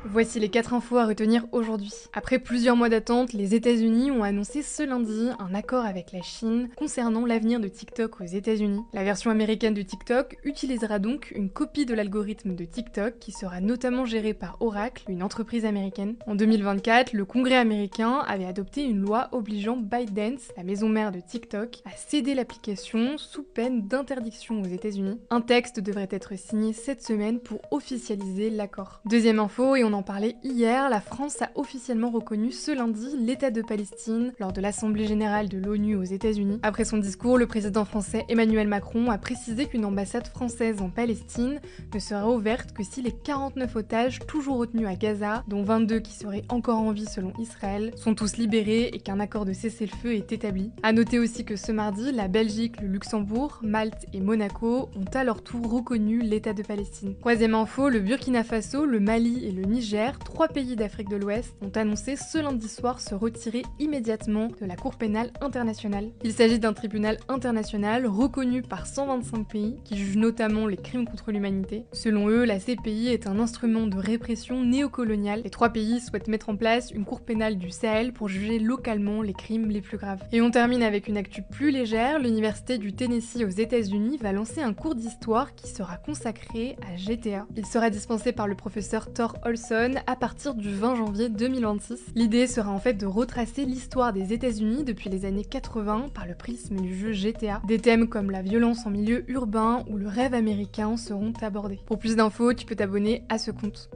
Voici les 4 infos à retenir aujourd'hui. Après plusieurs mois d'attente, les États-Unis ont annoncé ce lundi un accord avec la Chine concernant l'avenir de TikTok aux États-Unis. La version américaine de TikTok utilisera donc une copie de l'algorithme de TikTok qui sera notamment gérée par Oracle, une entreprise américaine. En 2024, le Congrès américain avait adopté une loi obligeant ByteDance, la maison mère de TikTok, à céder l'application sous peine d'interdiction aux États-Unis. Un texte devrait être signé cette semaine pour officialiser l'accord. Deuxième info, et on en parlait hier, la France a officiellement reconnu ce lundi l'État de Palestine lors de l'Assemblée générale de l'ONU aux États-Unis. Après son discours, le président français Emmanuel Macron a précisé qu'une ambassade française en Palestine ne sera ouverte que si les 49 otages toujours retenus à Gaza, dont 22 qui seraient encore en vie selon Israël, sont tous libérés et qu'un accord de cessez-le-feu est établi. A noter aussi que ce mardi, la Belgique, le Luxembourg, Malte et Monaco ont à leur tour reconnu l'État de Palestine. Troisième info, le Burkina Faso, le Mali et le Niger, 3 pays d'Afrique de l'Ouest, ont annoncé ce lundi soir se retirer immédiatement de la Cour pénale internationale. Il s'agit d'un tribunal international reconnu par 125 pays qui juge notamment les crimes contre l'humanité. Selon eux, la CPI est un instrument de répression néocoloniale. Les 3 pays souhaitent mettre en place une cour pénale du Sahel pour juger localement les crimes les plus graves. Et on termine avec une actu plus légère, l'université du Tennessee aux États-Unis va lancer un cours d'histoire qui sera consacré à GTA. Il sera dispensé par le professeur Thor Olson à partir du 20 janvier 2026. L'idée sera en fait de retracer l'histoire des États-Unis depuis les années 80 par le prisme du jeu GTA. Des thèmes comme la violence en milieu urbain ou le rêve américain seront abordés. Pour plus d'infos, tu peux t'abonner à ce compte.